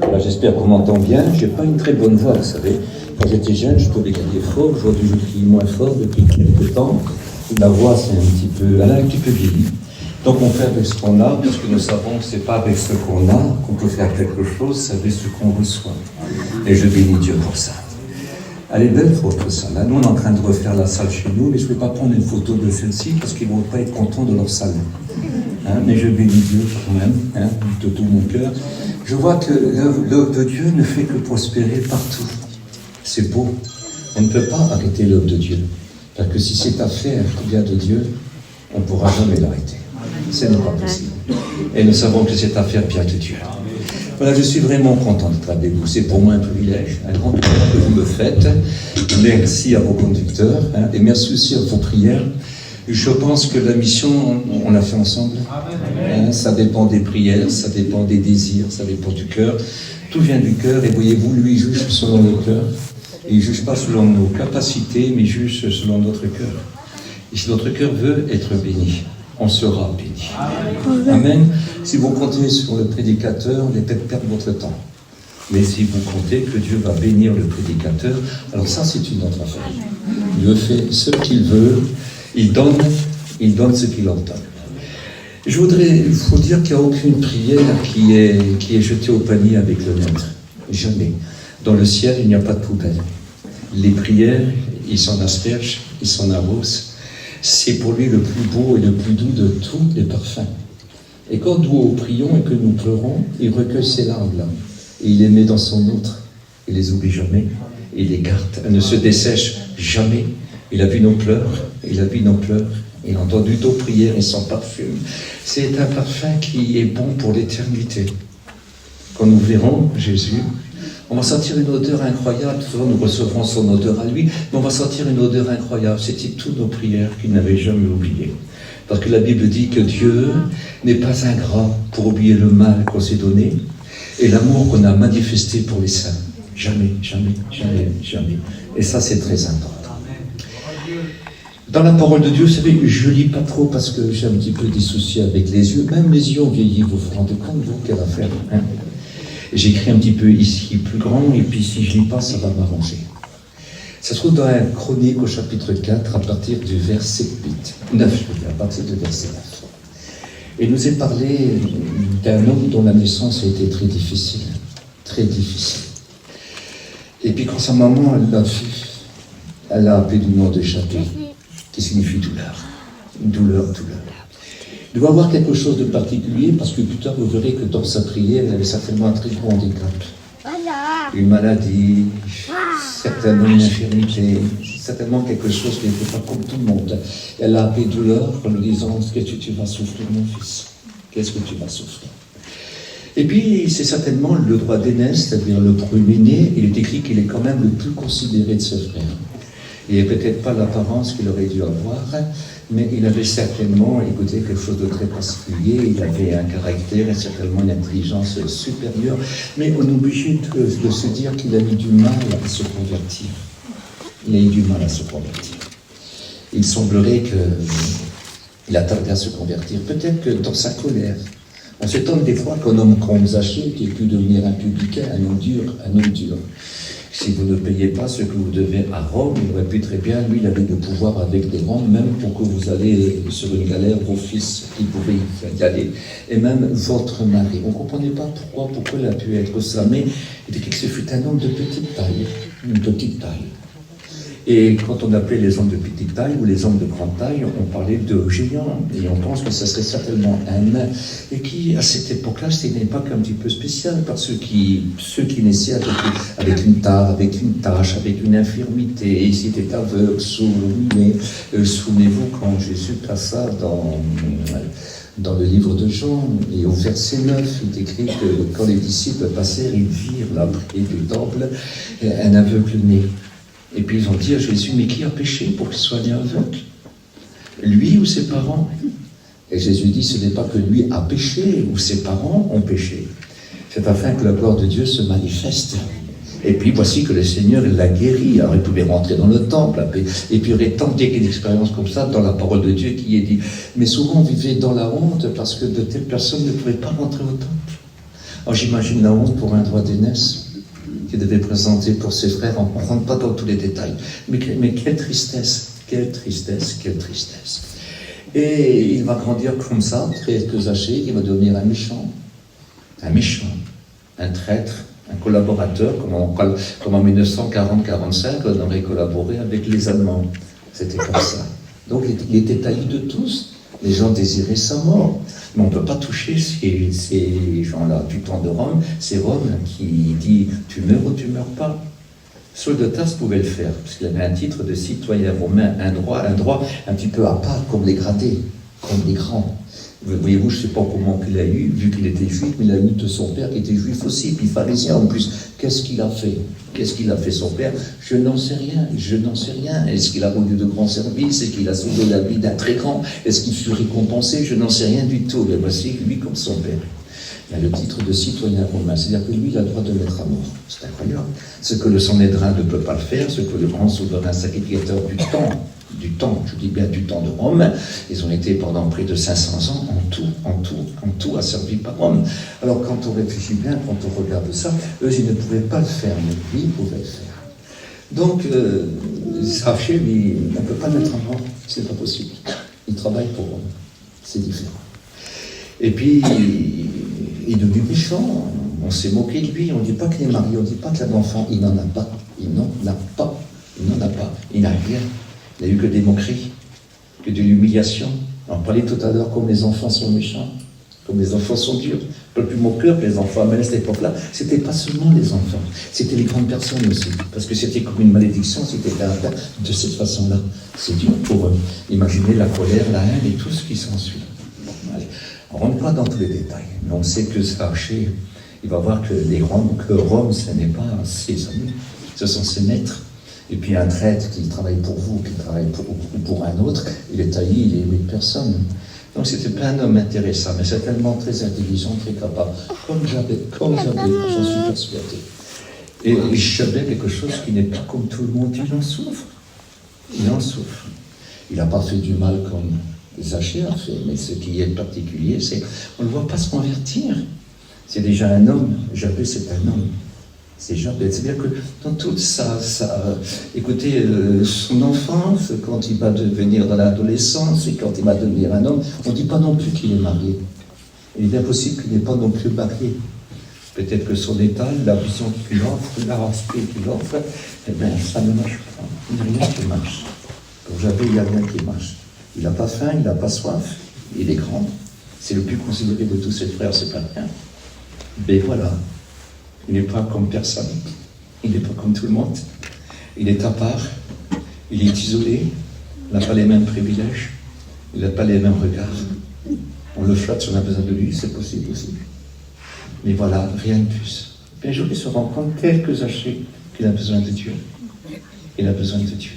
Voilà, j'espère qu'on m'entend bien. Je n'ai pas une très bonne voix, vous savez. Quand j'étais jeune, je pouvais crier fort. Aujourd'hui, je crie moins fort depuis quelques temps. La voix, elle a un petit peu vieilli. Donc on fait avec ce qu'on a, parce que nous savons que ce n'est pas avec ce qu'on a qu'on peut faire quelque chose, c'est avec ce qu'on reçoit. Et je bénis Dieu pour ça. Elle est belle votre salle. Là, nous, on est en train de refaire la salle chez nous, mais je ne vais pas prendre une photo de celle-ci parce qu'ils ne vont pas être contents de leur salle. Mais je bénis Dieu quand même, de tout mon cœur. Je vois que l'œuvre de Dieu ne fait que prospérer partout. C'est beau. On ne peut pas arrêter l'œuvre de Dieu. Parce que si cette affaire qui vient de Dieu, on ne pourra jamais l'arrêter. Ce n'est pas possible. Et nous savons que cette affaire vient de Dieu. Voilà, je suis vraiment content d'être avec vous. C'est pour moi un privilège, un grand privilège que vous me faites. Merci à vos conducteurs et merci aussi à vos prières. Je pense que la mission, on l'a fait ensemble. Ça dépend des prières, ça dépend des désirs, ça dépend du cœur. Tout vient du cœur et voyez-vous, lui juge selon le cœur. Il ne juge pas selon nos capacités, mais il juge selon notre cœur. Et si notre cœur veut être béni, on sera béni. Amen. Si vous comptez sur le prédicateur, vous allez peut-être perdre votre temps. Mais si vous comptez que Dieu va bénir le prédicateur, alors ça c'est une autre affaire. Dieu fait ce qu'il veut, il donne ce qu'il entend. Je voudrais vous dire qu'il n'y a aucune prière qui est jetée au panier avec le nôtre. Jamais. Dans le ciel, il n'y a pas de poubelle. Les prières, ils s'en aspergent, ils s'en arrosent. C'est pour lui le plus beau et le plus doux de tous les parfums. Et quand nous prions et que nous pleurons, il recueille ses larmes-là. Et il les met dans son outre. Il les oublie jamais. Il les garde. Elle ne se dessèche jamais. Il a vu nos pleurs. Il a vu nos pleurs. Il a entendu nos prières et son parfum. C'est un parfum qui est bon pour l'éternité. Quand nous verrons Jésus, on va sentir une odeur incroyable. Souvent, nous recevrons son odeur à lui, mais on va sentir une odeur incroyable. C'était toutes nos prières qu'il n'avait jamais oubliées. Parce que la Bible dit que Dieu n'est pas ingrat pour oublier le mal qu'on s'est donné et l'amour qu'on a manifesté pour les saints. Jamais, jamais, jamais, jamais. Et ça, c'est très important. Dans la parole de Dieu, vous savez, je ne lis pas trop parce que j'ai un petit peu des soucis avec les yeux. Même les yeux ont vieilli, vous vous rendez compte, vous, quelle affaire, J'écris un petit peu ici plus grand, et puis si je ne lis pas, ça va m'arranger. Ça se trouve dans un Chronique au chapitre 4, à partir du verset 9, à partir du verset 9. Et nous est parlé d'un homme dont la naissance a été très difficile. Très difficile. Et puis quand sa maman, elle l'a appelé du nom de Chapé, qui signifie douleur. Douleur, douleur. Il doit avoir quelque chose de particulier parce que plus tard vous verrez que dans sa prière, elle avait certainement un très grand handicap. Une maladie, certainement une infirmité, certainement quelque chose qui n'était pas comme tout le monde. Elle a appelé douleur en lui disant « Qu'est-ce que tu vas souffrir, mon fils? Qu'est-ce que tu vas souffrir ?» Et puis, c'est certainement le droit d'aînesse, c'est-à-dire le premier-né. Il est écrit qu'il est quand même le plus considéré de ses frères. Il n'a peut-être pas l'apparence qu'il aurait dû avoir, mais il avait certainement, écoutez, quelque chose de très particulier. Il avait un caractère et certainement une intelligence supérieure. Mais on est obligé de se dire qu'il a eu du mal à se convertir. Il a eu du mal à se convertir. Il semblerait qu'il a tardé à se convertir. Peut-être que dans sa colère, on s'étonne des fois qu'un homme comme Zachée, qui ait pu devenir un publicain, un homme dur. Si vous ne payez pas ce que vous devez à Rome, il aurait pu très bien, lui, il avait le pouvoir avec des Roms, même pour que vous allez sur une galère, vos fils, qui pouvaient y aller, et même votre mari. On ne comprenait pas pourquoi il a pu être ça, mais il dit que ce fut un homme de petite taille, une petite taille. Et quand on appelait les hommes de petite taille ou les hommes de grande taille, on parlait de géants. Et on pense que ça serait certainement un nain. Et qui, à cette époque-là, c'était une époque un petit peu spéciale, parce que ceux qui naissaient avec une tare, avec une tache, avec une infirmité, et ils étaient aveugles, sourds, muets. Souvenez-vous quand Jésus passa dans le livre de Jean, et au verset 9, il est écrit que quand les disciples passèrent, ils virent là près du temple un aveugle né. Et puis ils ont dit à Jésus, mais qui a péché pour qu'il soit né aveugle? Lui ou ses parents? Et Jésus dit, ce n'est pas que lui a péché ou ses parents ont péché. C'est afin que la gloire de Dieu se manifeste. Et puis voici que le Seigneur l'a guéri. Alors il pouvait rentrer dans le temple. Et puis il y aurait tant d'expériences comme ça dans la parole de Dieu qui est dit. Mais souvent on vivait dans la honte parce que de telles personnes ne pouvaient pas rentrer au temple. Alors j'imagine la honte pour un droit d'aînesse qui devait présenter pour ses frères, on ne rentre pas dans tous les détails. Mais quelle tristesse, quelle tristesse, quelle tristesse. Et il va grandir comme ça, très Zaché, il va devenir un méchant, un traître, un collaborateur, comme en 1940-45, on aurait collaboré avec les Allemands. C'était comme ça. Donc il était haï de tous. Les gens désiraient sa mort. Mais on ne peut pas toucher ces gens-là du temps de Rome. C'est Rome qui dit « tu meurs ou tu ne meurs pas ». Saul de Tarse pouvait le faire, parce qu'il avait un titre de citoyen romain, un droit un petit peu à part, comme les gradés, comme les grands. Voyez-vous, je ne sais pas comment il a eu, vu qu'il était juif, mais il a eu de son père qui était juif aussi, puis pharisien en plus. Qu'est-ce qu'il a fait? Qu'est-ce qu'il a fait son père? Je n'en sais rien, je n'en sais rien. Est-ce qu'il a rendu de grands services? Est-ce qu'il a sauvé la vie d'un très grand? Est-ce qu'il fut récompensé? Je n'en sais rien du tout. Mais voici, lui, comme son père, il a le titre de citoyen romain. C'est-à-dire que lui, il a le droit de mettre à mort. C'est incroyable. Ce que le Sanhédrin ne peut pas le faire, ce que le grand souverain sacrificateur du temps, je dis bien du temps de Rome, ils ont été pendant près de 500 ans en tout asservis par Rome. Alors quand on réfléchit bien, quand on regarde ça, eux ils ne pouvaient pas le faire, mais lui il pouvait le faire. Donc Zaché, lui, on ne peut pas le mettre à mort, c'est pas possible. Il travaille pour Rome, c'est différent. Et puis il est devenu méchant, on s'est moqué de lui, on ne dit pas qu'il est marié, on ne dit pas qu'il a d'enfant, il n'en a pas, il n'en a pas, il n'a rien. Il n'y a eu que des moqueries, que de l'humiliation. On parlait tout à l'heure comme les enfants sont méchants, comme les enfants sont durs. Un peu plus moqueurs que les enfants. Mais à cette époque-là, ce n'était pas seulement les enfants, c'était les grandes personnes aussi. Parce que c'était comme une malédiction, c'était de cette façon-là. C'est dur pour eux. Imaginez la colère, la haine et tout ce qui s'ensuit. Bon, allez. On ne rentre pas dans tous les détails, mais on sait que Zaché, il va voir que Rome, ce n'est pas ses amis, ce sont ses maîtres. Et puis un traître qui travaille pour vous, qui travaille pour un autre, il est haï, il est aimé de personne. Donc c'était pas un homme intéressant, mais c'est tellement très intelligent, très capable. Comme j'avais, j'en suis persuadé. Et j'avais quelque chose qui n'est pas comme tout le monde, il en souffre. Il en souffre. Il n'a pas fait du mal comme Zaché a fait, mais ce qui est particulier, c'est qu'on ne le voit pas se convertir. C'est déjà un homme, Jabé c'est un homme. C'est Jabé. C'est-à-dire que dans toute écoutez, son enfance, quand il va devenir dans l'adolescence et quand il va devenir un homme, on ne dit pas non plus qu'il est marié. Il est bien possible qu'il n'est pas non plus marié. Peut-être que son état, la vision qu'il offre, l'aspect qu'il offre, eh bien, ça ne marche pas. Il n'y a rien qui marche. Pour Jabé, il n'y a rien qui marche. Il n'a pas faim, il n'a pas soif, il est grand. C'est le plus considéré de tous ses frères, c'est pas rien. Mais voilà. Il n'est pas comme personne, il n'est pas comme tout le monde, il est à part, il est isolé, il n'a pas les mêmes privilèges, il n'a pas les mêmes regards. On le flatte si on a besoin de lui, c'est possible aussi. Mais voilà, rien de plus. Un jour, il se rend compte, tel que Zaché, qu'il a besoin de Dieu. Il a besoin de Dieu.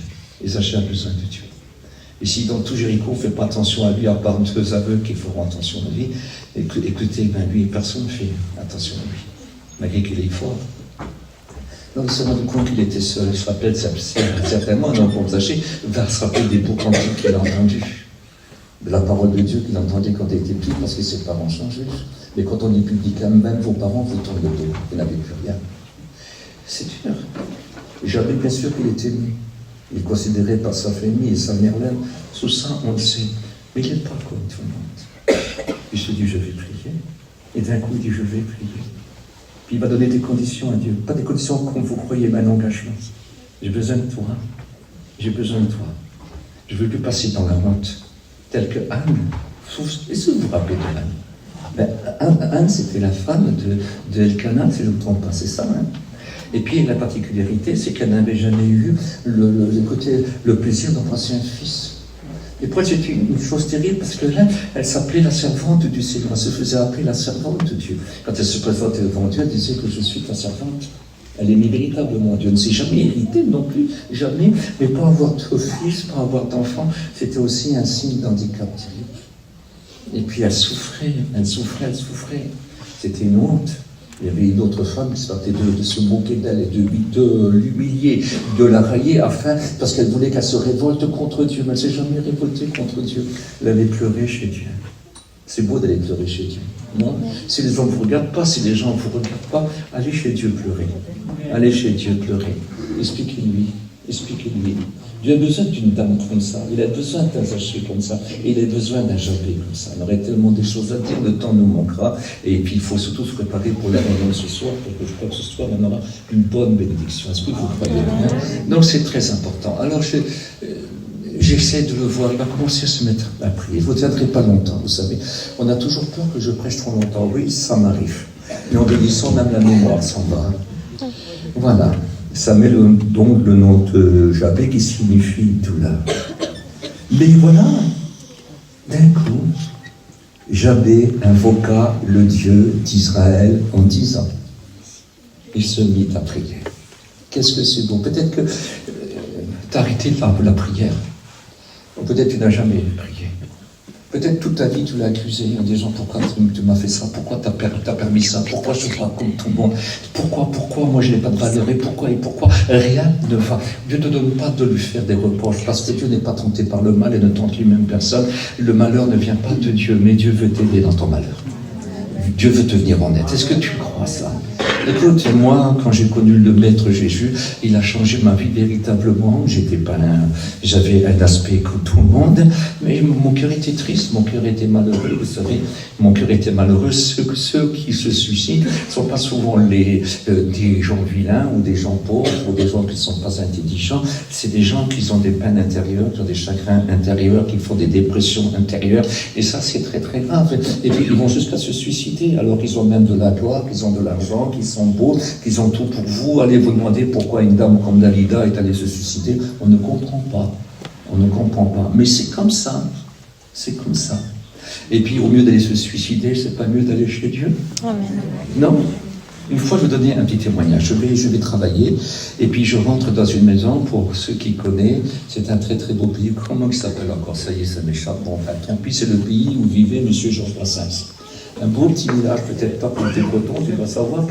Et Zaché a besoin de Dieu. Et si dans tout Jéricho, on ne fait pas attention à lui, à part deux aveux qui feront attention à lui, écoutez, ben lui, personne ne fait attention à lui. Malgré qu'il est fort. Donc il s'est rendu compte qu'il était seul. Il se rappelle certainement, un homme comme Zaché va se rappeler des beaux cantiques qu'il a entendus. De la parole de Dieu qu'il entendait quand il était petit, parce que ses parents sont juifs. Mais quand on est publicain, même vos parents vous tournent le dos. Vous n'avez plus rien. C'est dur. J'avais bien sûr qu'il était aimé. Il est considéré par sa famille et sa mère-même. Sous ça, on le sait. Mais il n'est pas comme tout le monde. Il se dit, je vais prier. Et d'un coup, il dit, je vais prier. Puis il va donner des conditions à Dieu. Pas des conditions comme vous croyez, mais un engagement. J'ai besoin de toi. J'ai besoin de toi. Je ne veux plus passer dans la honte. Telle que Anne. Est-ce que vous vous rappelez de Anne? Anne, c'était la femme de Elkanah, si je ne me trompe pas, c'est ça. Hein? Et puis la particularité, c'est qu'elle n'avait jamais eu le plaisir d'embrasser un fils. Et pour elle, c'était une chose terrible, parce que là, elle s'appelait la servante du Seigneur. Elle se faisait appeler la servante de Dieu. Quand elle se présentait devant Dieu, elle disait que je suis ta servante. Elle aimait véritablement Dieu. Elle ne s'est jamais irritée non plus, jamais. Mais pas avoir de fils, pas avoir d'enfant, c'était aussi un signe d'handicap terrible. Et puis elle souffrait. C'était une honte. Il y avait une autre femme qui se battait de se moquer d'elle et de l'humilier, de la railler, parce qu'elle voulait qu'elle se révolte contre Dieu. Mais elle ne s'est jamais révoltée contre Dieu. Elle allait pleurer chez Dieu. C'est beau d'aller pleurer chez Dieu. Non? Si les gens ne vous regardent pas, si les gens ne vous regardent pas, allez chez Dieu pleurer. Allez chez Dieu pleurer. Expliquez-lui. Expliquez-lui. Dieu a besoin d'une dame comme ça. Il a besoin d'un Zachée comme ça. Et il a besoin d'un Jabé comme ça. Il aurait tellement des choses à dire. Le temps nous manquera. Et puis, il faut surtout se préparer pour la réunion ce soir. Parce que je crois que ce soir, on aura une bonne bénédiction. Est-ce que vous croyez bien? Donc, c'est très important. Alors, j'essaie de le voir, il va commencer à se mettre à prier. Vous ne tiendrez pas longtemps, vous savez. On a toujours peur que je prêche trop longtemps. Oui, ça m'arrive. Mais en bénissant, même la mémoire s'en va. Voilà. Ça met donc le nom de Jabé qui signifie douleur. Mais voilà, d'un coup, Jabé invoqua le Dieu d'Israël en disant, il se mit à prier. Qu'est-ce que c'est beau? Peut-être que tu as arrêté la prière. Peut-être tu n'as jamais prié. Peut-être toute ta vie tu l'as accusé en disant pourquoi tu m'as fait ça, pourquoi tu as permis ça, pourquoi je ne suis pas comme tout le monde, pourquoi moi je n'ai pas de valeur et pourquoi rien ne va. Dieu ne te donne pas de lui faire des reproches parce que Dieu n'est pas tenté par le mal et ne tente lui-même personne. Le malheur ne vient pas de Dieu, mais Dieu veut t'aider dans ton malheur. Dieu veut te venir en aide. Est-ce que tu crois ça? Écoute, moi, quand j'ai connu le Maître Jésus, il a changé ma vie véritablement. J'avais un aspect comme tout le monde, mais mon cœur était triste, mon cœur était malheureux, vous savez. Mon cœur était malheureux. Ceux qui se suicident ne sont pas souvent des gens vilains ou des gens pauvres ou des gens qui ne sont pas intelligents. C'est des gens qui ont des peines intérieures, qui ont des chagrins intérieurs, qui font des dépressions intérieures. Et ça, c'est très, très grave. Et puis, ils vont jusqu'à se suicider, alors qu'ils ont même de la gloire, qu'ils ont de l'argent, qu'ils sont beaux, qu'ils ont tout pour vous. Allez vous demander pourquoi une dame comme Dalida est allée se suicider. On ne comprend pas. On ne comprend pas. Mais c'est comme ça. C'est comme ça. Et puis, au mieux d'aller se suicider, c'est pas mieux d'aller chez Dieu? Amen. Non? Une fois, je vais donner un petit témoignage. Je vais travailler, et puis je rentre dans une maison, pour ceux qui connaissent, c'est un très très beau pays. Comment il s'appelle encore? Ça y est, ça m'échappe. Bon, tant pis, c'est le pays où vivait M. Georges Brassens. Un beau petit village, peut-être pas pour tes cotons, tu dois savoir.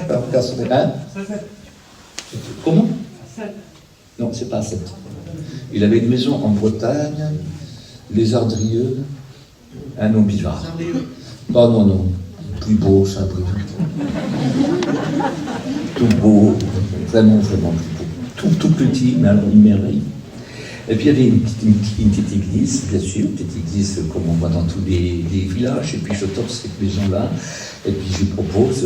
Hein? Comment? Non, c'est pas à 7. Il avait une maison en Bretagne, les Ardrieux, un nom bizarre. Bah non, plus beau, ça, plus tout beau, vraiment plus beau. Tout petit, mais alors une merveille. Et puis il y avait une petite église, bien sûr, une petite église comme on voit dans tous les villages, et puis je toque cette maison-là, et puis je lui propose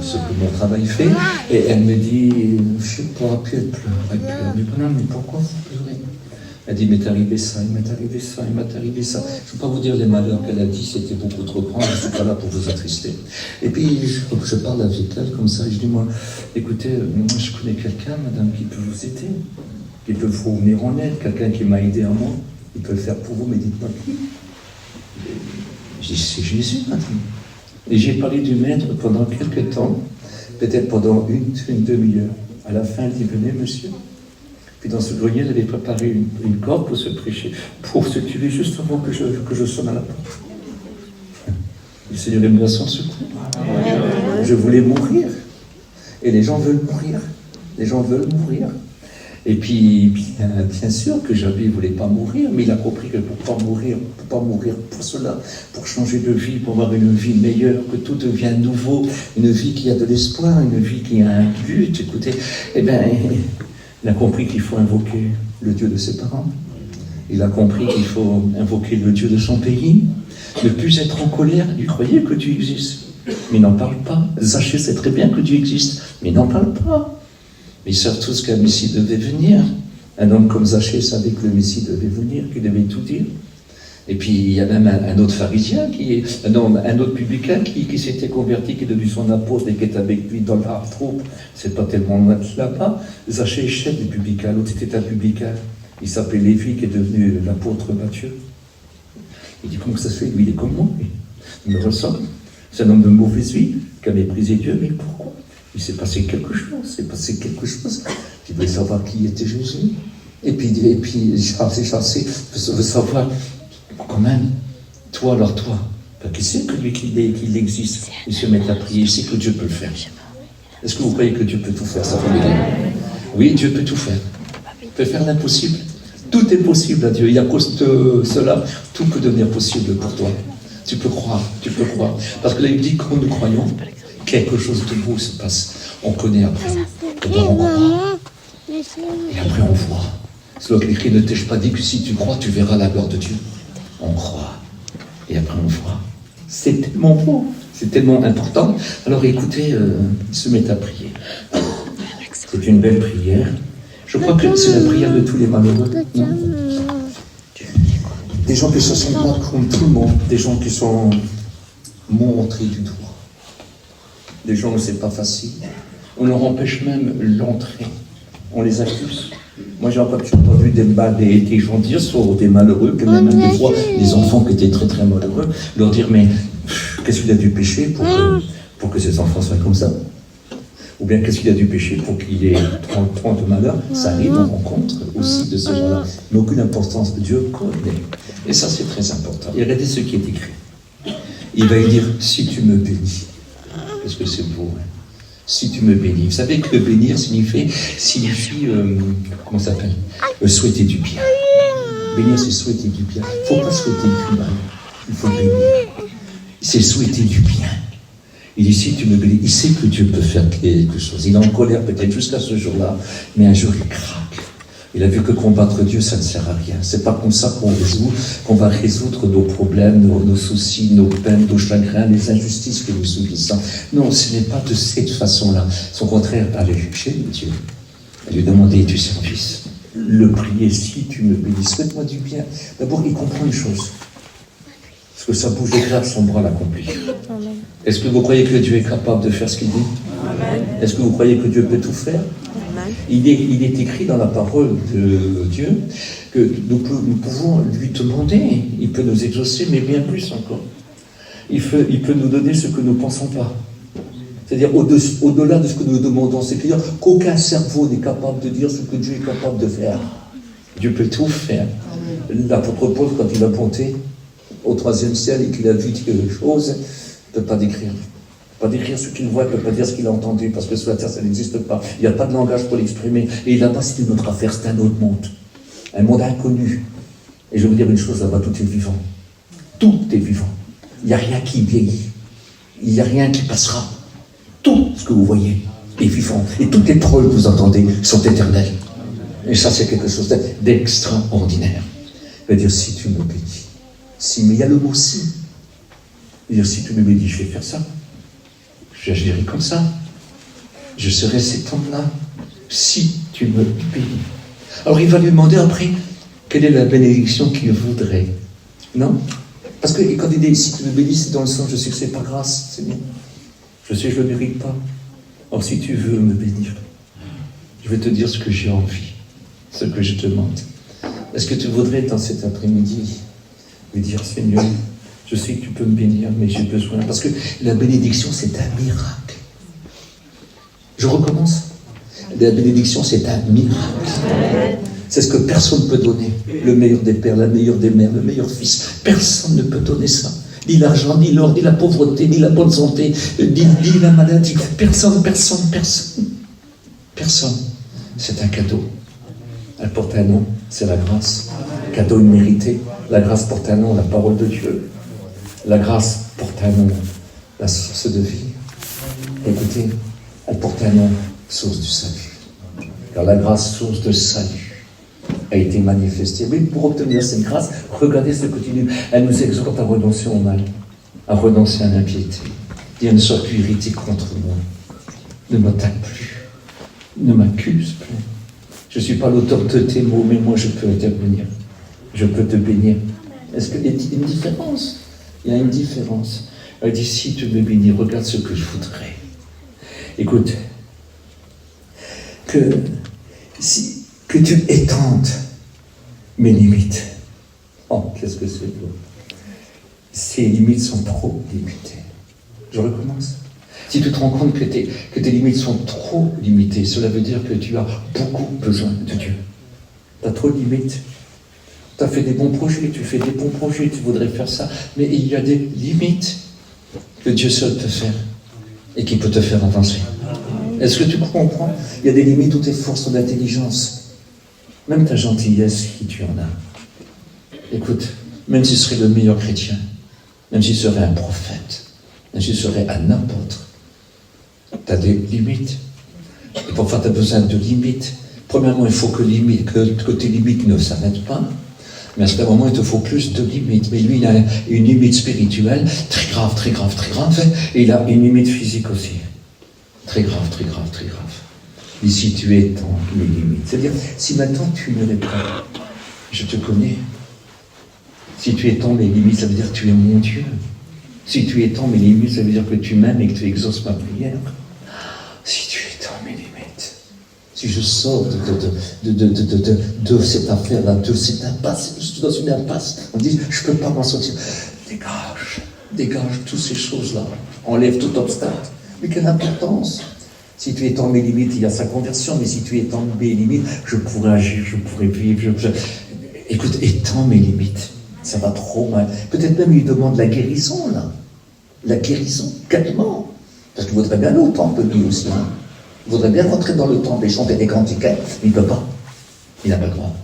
ce que mon travail fait, et elle me dit, je sais pas, puis elle pleure, mais pourquoi vous pleurez? Elle dit, il m'est arrivé ça, il m'est arrivé ça, il m'est arrivé ça. Je ne peux pas vous dire les malheurs qu'elle a dit, c'était beaucoup trop grand, je ne suis pas là pour vous attrister. Et puis, je parle avec elle comme ça, et je dis, moi, écoutez, je connais quelqu'un, madame, qui peut vous aider, qui peut vous venir en aide, quelqu'un qui m'a aidé à moi, il peut le faire pour vous, mais dites-moi qui. Je dis, c'est Jésus, madame. Et j'ai parlé du Maître pendant quelques temps, peut-être pendant une demi-heure. À la fin, elle dit, venez, monsieur. Puis dans ce grenier, elle avait préparé une corde pour se prêcher, pour se tuer juste avant que je sonne à la porte. Le Seigneur est venu à son secours. Je voulais mourir. Et les gens veulent mourir. Les gens veulent mourir. Et puis, bien sûr que Jabé ne voulait pas mourir, mais il a compris que pour pas mourir pour cela, pour changer de vie, pour avoir une vie meilleure, que tout devient nouveau, une vie qui a de l'espoir, une vie qui a un but. Écoutez, eh bien, il a compris qu'il faut invoquer le Dieu de ses parents. Il a compris qu'il faut invoquer le Dieu de son pays. Ne plus être en colère. Il croyait que Dieu existe, mais il n'en parle pas. Zachée sait très bien que Dieu existe, mais il n'en parle pas. Mais ils savent tous qu'un Messie devait venir. Un homme comme Zachée savait que le Messie devait venir, qu'il devait tout dire. Et puis il y a même un autre pharisien, un autre publicain qui s'était converti, qui est devenu son apôtre et qui est avec lui dans la troupe. C'est pas tellement loin de là-bas. Zachée est chef des publicains, l'autre était un publicain. Il s'appelait Lévi, qui est devenu l'apôtre Matthieu. Il dit, comment ça se fait? Lui, il est comme moi. Il me ressemble. C'est un homme de mauvaise vie, qui a méprisé Dieu, mais pourquoi? Il s'est passé quelque chose. Il voulait savoir qui était Jésus. Et puis Jacé veut savoir, quand même, toi, qui sait que lui qu'il existe, il se met à prier, il sait que Dieu peut le faire. Est-ce que vous croyez que Dieu peut tout faire, ça peut l'aider? Oui, Dieu peut tout faire. Il peut faire l'impossible. Tout est possible à Dieu. Et à cause de cela, tout peut devenir possible pour toi. Tu peux croire, tu peux croire. Parce que la Bible dit que quand nous croyons, quelque chose de beau se passe. On connaît après. D'abord on croit, et après on voit. C'est là que l'Écrit ne t'ai-je pas dit que si tu crois, tu verras la gloire de Dieu. On croit, et après on voit. C'est tellement beau, c'est tellement important. Alors écoutez, il se met à prier. C'est une belle prière. Je crois que c'est la prière de tous les malheureux. Non? Des gens qui ne se sentent pas comme tout le monde, des gens qui sont montrés du doigt. Des gens où c'est pas facile. On leur empêche même l'entrée. On les accuse. Moi, j'ai entendu des gens dire sur des malheureux, que même des fois, des enfants qui étaient très très malheureux, leur dire, mais qu'est-ce qu'il a dû pécher pour que ces enfants soient comme ça? Ou bien qu'est-ce qu'il a dû pécher pour qu'il ait 30 malheurs? Ça arrive, on rencontre aussi de ces gens-là. Mais aucune importance. Dieu connaît. Et ça, c'est très important. Et regardez ce qui est écrit. Il va lui dire, si tu me bénis. Parce que c'est beau, hein? Si tu me bénis. Vous savez que bénir signifie comment ça s'appelle? Souhaiter du bien. Bénir, c'est souhaiter du bien. Il ne faut pas souhaiter du mal. Il faut bénir. C'est souhaiter du bien. Il dit, si tu me bénis, il sait que Dieu peut faire quelque chose. Il est en colère peut-être jusqu'à ce jour-là, mais un jour il craque. Il a vu que combattre Dieu, ça ne sert à rien. C'est pas comme ça qu'on va résoudre nos problèmes, nos soucis, nos peines, nos chagrins, les injustices que nous subissons. Non, ce n'est pas de cette façon-là. Au contraire, aller chez Dieu, et lui demander du service. Le prier, si tu me bénis, souhaite-moi du bien. D'abord, il comprend une chose. Parce que sa bouche déclare, son bras l'accomplit. Est-ce que vous croyez que Dieu est capable de faire ce qu'il dit? Amen. Est-ce que vous croyez que Dieu peut tout faire? Il est écrit dans la parole de Dieu que nous pouvons lui demander. Il peut nous exaucer, mais bien plus encore. Il peut nous donner ce que nous ne pensons pas. C'est-à-dire au-delà de ce que nous demandons. C'est-à-dire qu'aucun cerveau n'est capable de dire ce que Dieu est capable de faire. Dieu peut tout faire. L'apôtre Paul, quand il a monté au 3e ciel et qu'il a vu quelque chose, il ne peut pas décrire. Il ne peut pas décrire ce qu'il voit, il ne peut pas dire ce qu'il a entendu, parce que sur la terre, ça n'existe pas. Il n'y a pas de langage pour l'exprimer. Et là-bas, c'est une autre affaire, c'est un autre monde. Un monde inconnu. Et je vais vous dire une chose, là-bas, tout est vivant. Tout est vivant. Il n'y a rien qui vieillit. Il n'y a rien qui passera. Tout ce que vous voyez est vivant. Et toutes les paroles que vous entendez sont éternelles. Et ça, c'est quelque chose d'extraordinaire. Il va dire, si tu me bénis. Si, mais il y a le mot si. Il va dire, si tu me bénis, je vais faire ça. J'agirai comme ça. Je serai cet homme-là. Si tu me bénis. Alors il va lui demander après, quelle est la bénédiction qu'il voudrait. Non? Parce que quand il dit, si tu me bénis, c'est dans le sens, je sais que c'est par grâce, c'est bien. Je sais que je ne le mérite pas. Or, si tu veux me bénir, je vais te dire ce que j'ai envie, ce que je demande. Est-ce que tu voudrais, dans cet après-midi, lui dire, Seigneur, je sais que tu peux me bénir, mais j'ai besoin. Parce que la bénédiction, c'est un miracle. Je recommence. La bénédiction, c'est un miracle. C'est ce que personne ne peut donner. Le meilleur des pères, la meilleure des mères, le meilleur fils. Personne ne peut donner ça. Ni l'argent, ni l'or, ni la pauvreté, ni la bonne santé, ni la maladie. Personne. C'est un cadeau. Elle porte un nom, c'est la grâce. Cadeau immérité. La grâce porte un nom, la parole de Dieu. La grâce porte un nom, la source de vie. Écoutez, elle porte un nom, source du salut. Car la grâce, source de salut, a été manifestée. Mais pour obtenir cette grâce, regardez ce continue. Elle nous exhorte à renoncer au mal, à renoncer à l'impiété. Dire, ne sois plus irrité contre moi. Ne m'attaque plus. Ne m'accuse plus. Je ne suis pas l'auteur de tes mots, mais moi je peux intervenir. Je peux te bénir. Est-ce qu'il y a une différence? Il y a une différence. Elle dit, si tu me bénis, regarde ce que je voudrais. Écoute, que tu étendes mes limites. Oh, qu'est-ce que c'est beau. Ces limites sont trop limitées. Je recommence. Si tu te rends compte que tes limites sont trop limitées, cela veut dire que tu as beaucoup besoin de Dieu. Tu as trop de limites. Tu as fait des bons projets, tu fais des bons projets, tu voudrais faire ça, mais il y a des limites que Dieu seul peut faire et qui peut te faire avancer. Est-ce que tu comprends? Il y a des limites où tes forces sont d'intelligence, même ta gentillesse, si tu en as. Écoute, même si tu serais le meilleur chrétien, même si tu serais un prophète, même si tu serais un apôtre, tu as des limites. Et pour ça, tu as besoin de limites. Premièrement, il faut que tes limites ne s'arrêtent pas. Mais à ce moment, il te faut plus de limites. Mais lui, il a une limite spirituelle, très grave, très grave, très grave. Et il a une limite physique aussi. Très grave, très grave, très grave. Et si tu étends mes limites, c'est-à-dire, si maintenant tu me réponds, je te connais. Si tu étends mes limites, ça veut dire que tu es mon Dieu. Si tu étends mes limites, ça veut dire que tu m'aimes et que tu exauces ma prière. Si tu étends mes limites, si je sors de cette affaire-là, de cette impasse, je suis dans une impasse, on dit, je ne peux pas m'en sortir. Dégage toutes ces choses-là. Enlève tout obstacle. Mais quelle importance! Si tu étends mes limites, il y a sa conversion, mais si tu étends mes limites, je pourrais agir, je pourrais vivre. Écoute, étends mes limites. Ça va trop mal. Peut-être même il demande la guérison, là. La guérison, carrément. Parce qu'il voudrait bien aller au temple, lui aussi. Hein. Il voudrait bien rentrer dans le temple et chanter des cantiques, mais il ne peut pas. Il n'a pas le droit.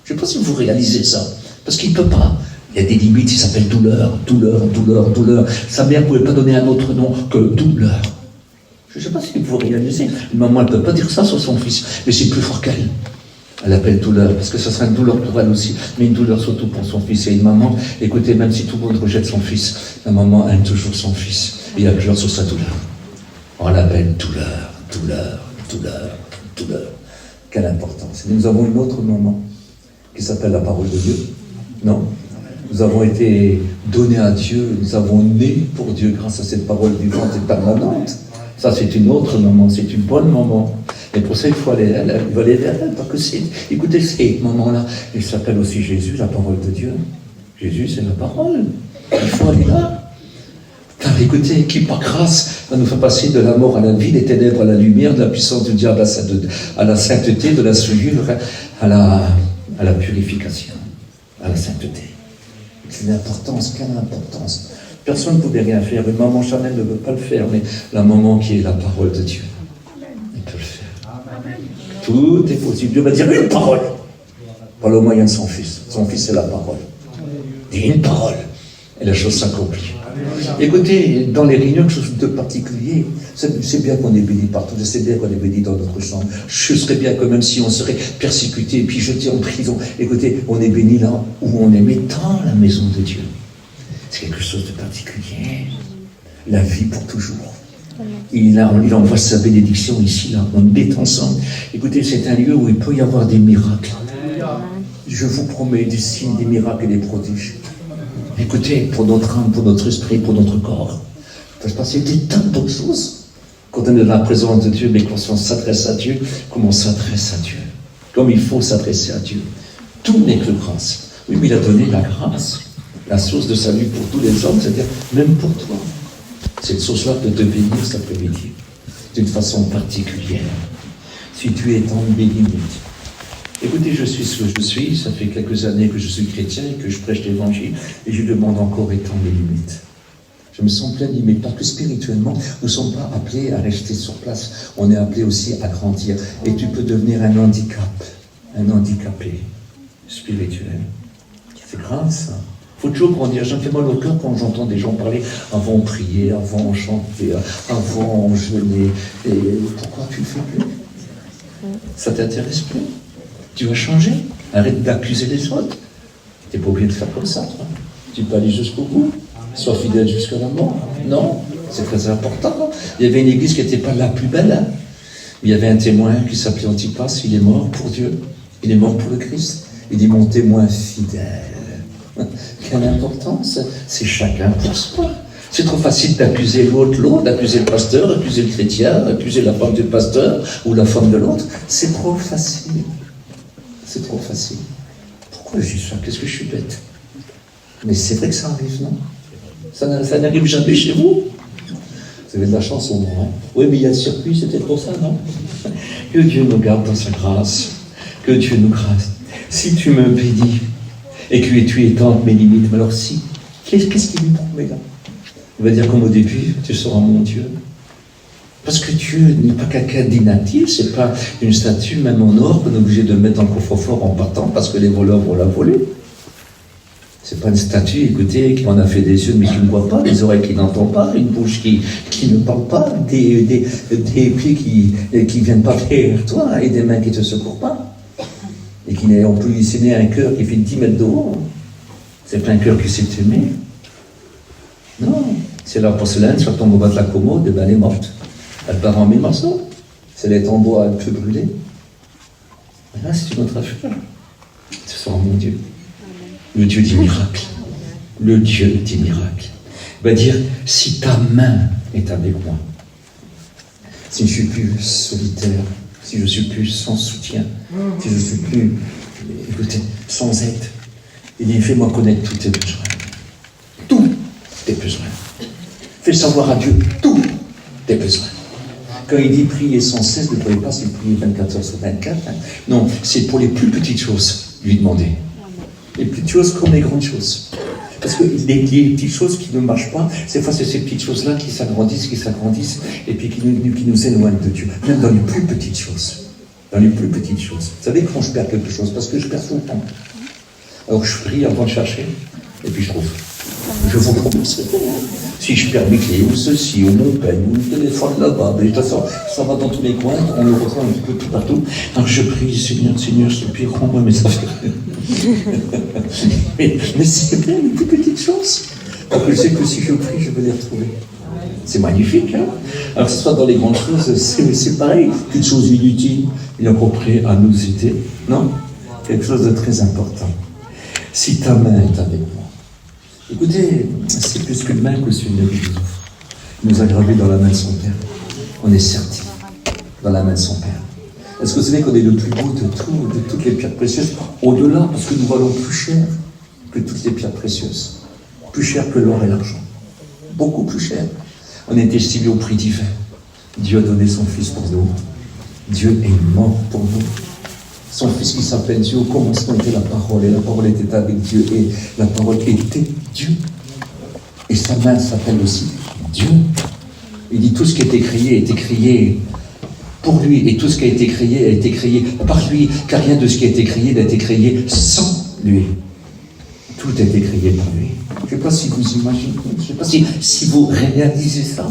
Je ne sais pas si vous réalisez ça. Parce qu'il ne peut pas. Il y a des limites, il s'appelle douleur. Sa mère ne pouvait pas donner un autre nom que douleur. Je ne sais pas si vous réalisez. Une maman, elle ne peut pas dire ça sur son fils, mais c'est plus fort qu'elle. Elle appelle douleur, parce que ce sera une douleur pour elle aussi, mais une douleur surtout pour son fils. Et une maman, écoutez, même si tout le monde rejette son fils, la maman aime toujours son fils, et elle pleure sur sa douleur. On l'appelle douleur. Quelle importance. Et nous avons une autre maman, qui s'appelle la parole de Dieu. Non? Nous avons été donnés à Dieu, nous avons né pour Dieu grâce à cette parole vivante et permanente. Ça, c'est une autre maman, c'est une bonne maman. Et pour ça, il faut aller vers elle, parce que c'est... Écoutez, ces moments-là, il s'appelle aussi Jésus, la parole de Dieu. Jésus, c'est la parole. Il faut aller là. Car écoutez, qui par grâce va nous faire passer de la mort à la vie, des ténèbres à la lumière, de la puissance du diable à la sainteté, de la souillure à la purification, à la sainteté. C'est l'importance, quelle importance. Personne ne pouvait rien faire. Une maman charnelle ne veut pas le faire, mais la maman qui est la parole de Dieu, elle peut le faire. Amen. Tout est possible. Dieu va dire une parole. Par le moyen de son fils. Son fils, c'est la parole. Et une parole. Et la chose s'accomplit. Écoutez, dans les réunions, quelque chose de particulier. C'est bien qu'on est béni partout. Je sais bien qu'on est béni dans notre chambre. Je serais bien que même si on serait persécuté et puis jeté en prison, écoutez, on est béni là où on est, mais dans la maison de Dieu. C'est quelque chose de particulier. La vie pour toujours. Il envoie sa bénédiction ici, là. On est ensemble. Écoutez, c'est un lieu où il peut y avoir des miracles. Je vous promets des signes, des miracles et des prodiges. Écoutez, pour notre âme, pour notre esprit, pour notre corps. Il peut se passer des tas de bonnes choses. Quand on est dans la présence de Dieu, mais quand on s'adresse à Dieu, comme on s'adresse à Dieu. Comme il faut s'adresser à Dieu. Tout n'est que grâce. Oui, mais il a donné la grâce. La source de salut pour tous les hommes, c'est-à-dire même pour toi. Cette source-là peut te bénir cet après-midi, d'une façon particulière, si tu étends mes limites. Écoutez, je suis ce que je suis, ça fait quelques années que je suis chrétien et que je prêche l'évangile, et je demande encore étendre mes limites. Je me sens plein de limites, parce que spirituellement, nous ne sommes pas appelés à rester sur place, on est appelés aussi à grandir. Et tu peux devenir un handicapé spirituel. C'est grave ça. Il faut toujours grandir. Ça me fait mal au cœur quand j'entends des gens parler avant prier, avant chanter, avant jeûner. Et pourquoi tu ne le fais plus? Ça ne t'intéresse plus? Tu vas changer? Arrête d'accuser les autres. Tu n'es pas obligé de faire comme ça, toi. Tu peux aller jusqu'au bout. Sois fidèle jusqu'à la mort. Non, c'est très important. Il y avait une église qui n'était pas la plus belle. Hein. Il y avait un témoin qui s'appelait Antipas. Il est mort pour Dieu. Il est mort pour le Christ. Il dit, mon témoin fidèle. Quelle importance, c'est chacun pour soi. C'est trop facile d'accuser l'autre, d'accuser le pasteur, d'accuser le chrétien, d'accuser la femme du pasteur ou la femme de l'autre. C'est trop facile. C'est trop facile. Pourquoi je dis ça? Qu'est-ce que je suis bête? Mais c'est vrai que ça arrive, non? Ça n'arrive jamais chez vous. Vous avez de la chance au moins. Hein? Oui, mais il y a le circuit, c'était pour ça, non? Que Dieu nous garde dans sa grâce. Que Dieu nous grâce. Si tu me bénis, et que tu étends mes limites. Mais alors si, qu'est-ce qu'il lui promet là? Il va dire comme au début, tu seras mon Dieu. Parce que Dieu n'est pas quelqu'un d'inactif, c'est pas une statue, même en or, qu'on est obligé de mettre dans le coffre-fort en partant parce que les voleurs vont la voler. C'est pas une statue, écoutez, qui en a fait des yeux mais qui ne voit pas, des oreilles qui n'entendent pas, une bouche qui ne parle pas, des pieds qui ne viennent pas derrière toi et des mains qui ne te secourent pas. Et qui n'est en plus, c'est né un cœur qui fait 10 mètres de haut. C'est pas un cœur qui sait t'aimer. Non, c'est la porcelaine, ça tombe au bas de la commode, et ben elle est morte. Elle part en 1000 morceaux. Si elle est en bois, elle peut brûler. Là, c'est une autre affaire. Ce sera mon Dieu. Le Dieu des miracles. Le Dieu des miracles. Il va dire, si ta main est avec moi, si je suis plus solitaire, si je suis plus sans soutien, si je suis plus, écoutez, sans aide, il dit, fais-moi connaître tous tes besoins. Tous tes besoins. Fais savoir à Dieu tous tes besoins. Quand il dit prier sans cesse, ne croyez pas c'est prier 24 heures sur 24. Hein. Non, c'est pour les plus petites choses, lui demander. Les petites choses comme les grandes choses. Parce que les petites choses qui ne marchent pas, c'est ces petites choses-là qui s'agrandissent, et puis qui nous éloignent de Dieu. Même dans les plus petites choses. Dans les plus petites choses. Vous savez quand je perds quelque chose? Parce que je perds tout le temps. Alors je prie avant de chercher, et puis je trouve. Je vous promets, si je perds mes clés, ou ceci, ou mon peigne, ou le téléphone là-bas, mais ça va dans tous les coins, on le retrouve un petit peu tout partout. Alors je prie, Seigneur, s'il te plaît, rends-moi mes affaires. mais c'est bien les plus petites choses. Parce que je sais que si je prie, je vais les retrouver. C'est magnifique, hein? Alors que ce soit dans les grandes choses, c'est pareil. Quelque chose d'inutile, il est encore prêt à nous aider. Non? Quelque chose de très important. Si ta main est avec moi. Écoutez, c'est plus qu'une main que le Seigneur nous offre. Il nous a gravés dans la main de son Père. On est sertis dans la main de son Père. Est-ce que vous savez qu'on est le plus beau de toutes les pierres précieuses? Au-delà, parce que nous valons plus cher que toutes les pierres précieuses. Plus cher que l'or et l'argent. Beaucoup plus cher. On est estimé au prix divin. Dieu a donné son Fils pour nous. Dieu est mort pour nous. Son Fils qui s'appelle Dieu, au commencement était la parole, et la parole était avec Dieu, et la parole était Dieu. Et sa main s'appelle aussi Dieu. Il dit tout ce qui a été créé pour lui, et tout ce qui a été créé par lui, car rien de ce qui a été créé n'a été créé sans lui. Tout a été créé par lui. Je ne sais pas si vous imaginez, je ne sais pas si vous réalisez ça.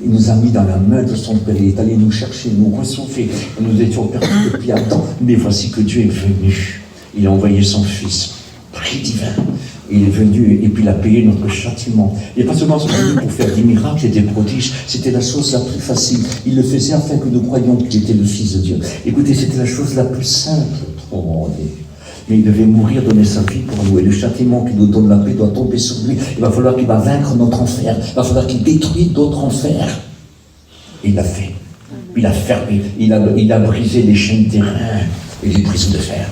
Il nous a mis dans la main de son Père, il est allé nous chercher, nous ressourcer. Nous étions perdus depuis un temps, mais voici que Dieu est venu. Il a envoyé son Fils, prix divin. Il est venu et puis il a payé notre châtiment. Il n'est pas seulement venu pour faire des miracles et des prodiges, c'était la chose la plus facile. Il le faisait afin que nous croyions qu'il était le Fils de Dieu. Écoutez, c'était la chose la plus simple pour nous. Mais il devait mourir, donner sa vie pour nous. Et le châtiment qui nous donne la paix doit tomber sur lui. Il va falloir qu'il va vaincre notre enfer. Il va falloir qu'il détruise d'autres enfers. Et il l'a fait. Il a fermé. Il a brisé les chaînes des reins et les prisons de fer.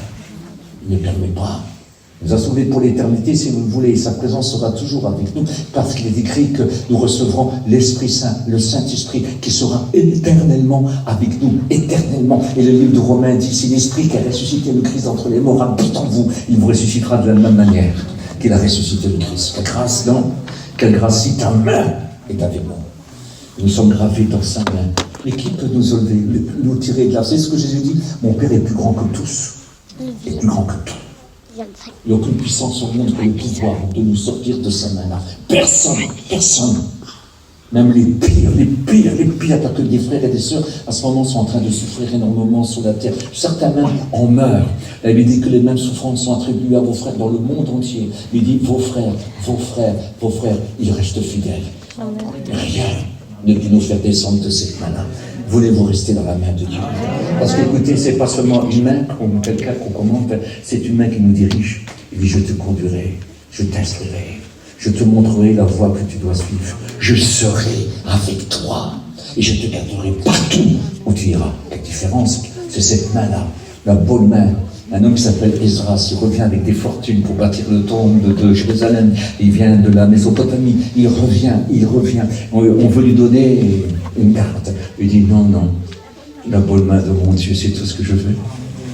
Il ne permet pas. Il nous a sauvés pour l'éternité, si vous le voulez. Et sa présence sera toujours avec nous. Parce qu'il est écrit que nous recevrons l'Esprit Saint, le Saint-Esprit, qui sera éternellement avec nous. Éternellement. Et le livre de Romains dit, si l'Esprit qui a ressuscité le Christ entre les morts habite en vous, il vous ressuscitera de la même manière qu'il a ressuscité le Christ. Quelle grâce, non? Quelle grâce, si ta main est avec nous. Nous sommes gravés dans sa main. Et qui peut nous enlever, nous tirer de là? C'est ce que Jésus dit. Mon Père est plus grand que tous. Il est plus grand que tout. Il n'y a aucune puissance au monde que le pouvoir de nous sortir de sa main-là. Personne. Même les pires, parce que des frères et des sœurs, à ce moment, sont en train de souffrir énormément sur la terre. Certains même en meurent. La Bible dit que les mêmes souffrances sont attribuées à vos frères dans le monde entier. Il dit, vos frères, ils restent fidèles. Rien ne peut nous faire descendre de cette main-là. Voulez-vous rester dans la main de Dieu? Parce que, écoutez, c'est pas seulement une main, comme quelqu'un qu'on commente, c'est une main qui nous dirige. Il dit, je te conduirai, je t'instruirai, je te montrerai la voie que tu dois suivre. Je serai avec toi et je te garderai partout où tu iras. La différence, c'est cette main-là, la bonne main. Un homme qui s'appelle Esdras, il revient avec des fortunes pour bâtir le temple de Jérusalem. Il vient de la Mésopotamie. Il revient. On veut lui donner une carte. Il dit non. La bonne main de mon Dieu, c'est tout ce que je veux.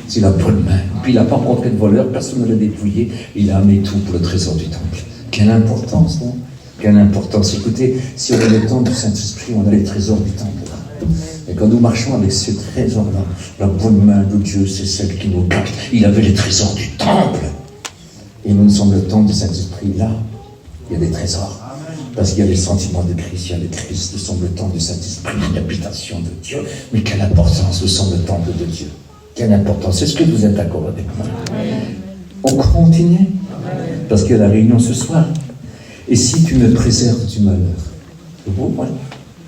C'est la bonne main. Puis il n'a pas rencontré de voleur, personne ne l'a dépouillé. Il a amené tout pour le trésor du temple. Quelle importance, non? Quelle importance. Écoutez, si on a le temps du Saint-Esprit, on a les trésors du temple. Et quand nous marchons avec ce trésor-là, la bonne main de Dieu, c'est celle qui nous garde. Il avait les trésors du temple. Et nous sommes le temps du Saint-Esprit. Là, il y a des trésors. Parce qu'il y a les sentiments de Christ, il y a le Christ. Nous sommes le temple du Saint-Esprit, l'habitation de Dieu. Mais quelle importance, nous sommes le temple de Dieu. Quelle importance. Est-ce que vous êtes d'accord avec moi? On continue? Parce qu'il y a la réunion ce soir. Et si tu me préserves du malheur? C'est beau, ouais.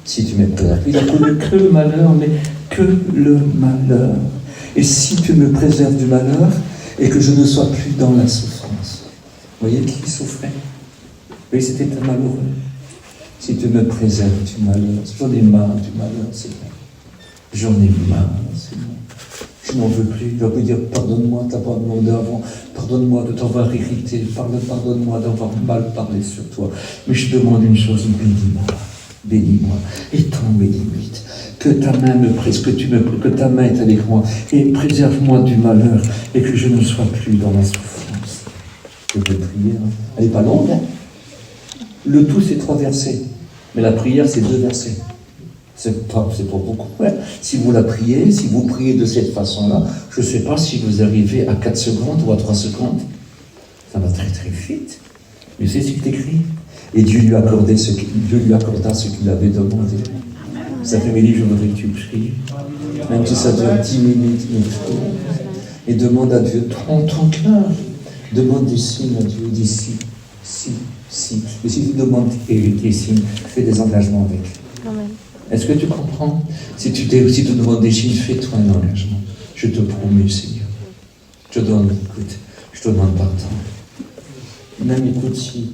Si tu me préserves. Il n'y a que le malheur, mais que le malheur. Et si tu me préserves du malheur, et que je ne sois plus dans la souffrance. Vous voyez qui souffrait? Oui, c'était un malheureux. Si tu me préserves du malheur, j'en ai marre du malheur, Seigneur. J'en ai marre, Seigneur. Je n'en veux plus. Je peux dire, pardonne-moi de t'avoir demandé avant, pardonne-moi de t'avoir irrité, pardonne-moi d'avoir mal parlé sur toi. Mais je demande une chose, bénis-moi, bénis-moi, étends mes limites. Que ta main me presse, que ta main est avec moi, et préserve-moi du malheur, et que je ne sois plus dans la souffrance. Je peux prier, hein. Elle n'est pas longue, hein. Le tout, c'est 3 versets. Mais la prière, c'est 2 versets. C'est pas beaucoup. Ouais. Si vous la priez, si vous priez de cette façon-là, je ne sais pas si vous arrivez à 4 secondes ou à 3 secondes. Ça va très très vite. Mais c'est ce qui est écrit. Et Dieu lui accorda ce qu'il avait demandé. Cet après-midi, je voudrais que tu pries. Même si ça dure 10 minutes, mais prie. Et demande à Dieu, ton cœur. Demande des signes à Dieu d'ici. Si. Mais si tu demandes des signes, fais des engagements avec. Amen. Est-ce que tu comprends? Si tu demandes des signes, fais-toi un engagement. Je te promets, Seigneur. Je te demande pardon. Même écoute, si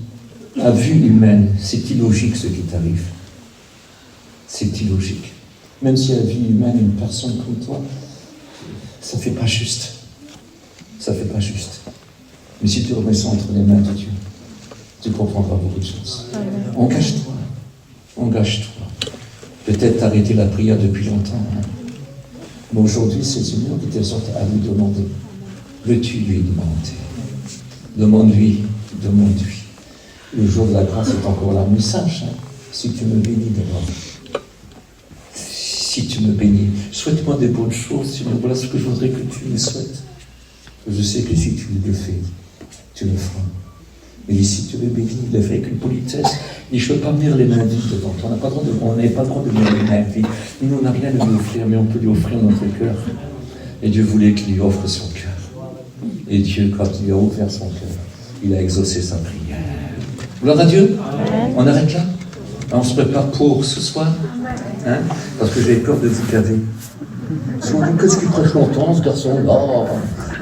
à vue humaine, c'est illogique ce qui t'arrive. C'est illogique. Même si à vue humaine, une personne comme toi, ça ne fait pas juste. Ça ne fait pas juste. Mais si tu remets ça entre les mains de Dieu, tu comprendras beaucoup de choses. Engage-toi. Engage-toi. Peut-être t'arrêter la prière depuis longtemps. Hein. Mais aujourd'hui, c'est le Seigneur qui t'exhorte à lui demander. Veux-tu lui demander? Demande-lui. Le jour de la grâce est encore là. Mais sache, hein, si tu me bénis d'abord, si tu me bénis, souhaite-moi des bonnes choses, Seigneur. Voilà ce que je voudrais que tu me souhaites. Je sais que si tu le fais, tu le feras. Mais si tu veux bénir, il le fait avec une politesse. Il dit, je ne peux pas venir les mains vides devant toi. On n'a pas le droit de venir les mains vides. Nous, on n'a rien à lui offrir, mais on peut lui offrir notre cœur. Et Dieu voulait qu'il lui offre son cœur. Et Dieu, quand il a ouvert son cœur, il a exaucé sa prière. Gloire à Dieu. On arrête là. On se prépare pour ce soir. Hein? Parce que j'ai peur de vous caver. Qu'est-ce qu'il prêche longtemps, ce garçon-là?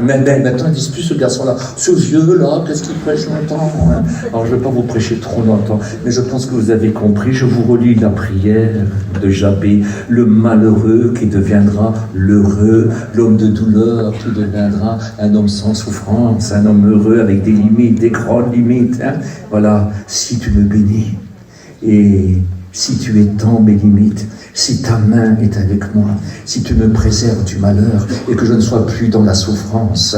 Mais maintenant, ils disent plus ce garçon-là. Ce vieux-là, qu'est-ce qu'il prêche longtemps? Hein? Alors, je ne vais pas vous prêcher trop longtemps, mais je pense que vous avez compris. Je vous relis la prière de Jabé, le malheureux qui deviendra l'heureux, l'homme de douleur qui deviendra un homme sans souffrance, un homme heureux avec des limites, des grandes limites. Hein? Voilà, si tu me bénis et si tu étends mes limites, si ta main est avec moi, si tu me préserves du malheur et que je ne sois plus dans la souffrance.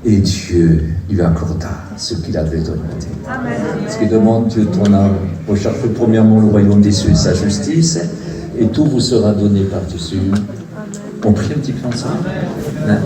Et Dieu lui accorda ce qu'il avait demandé. Amen. Ce qui demande Dieu ton âme, recherchez premièrement le royaume des cieux et sa justice, et tout vous sera donné par-dessus. On prie un petit peu ensemble. Hein?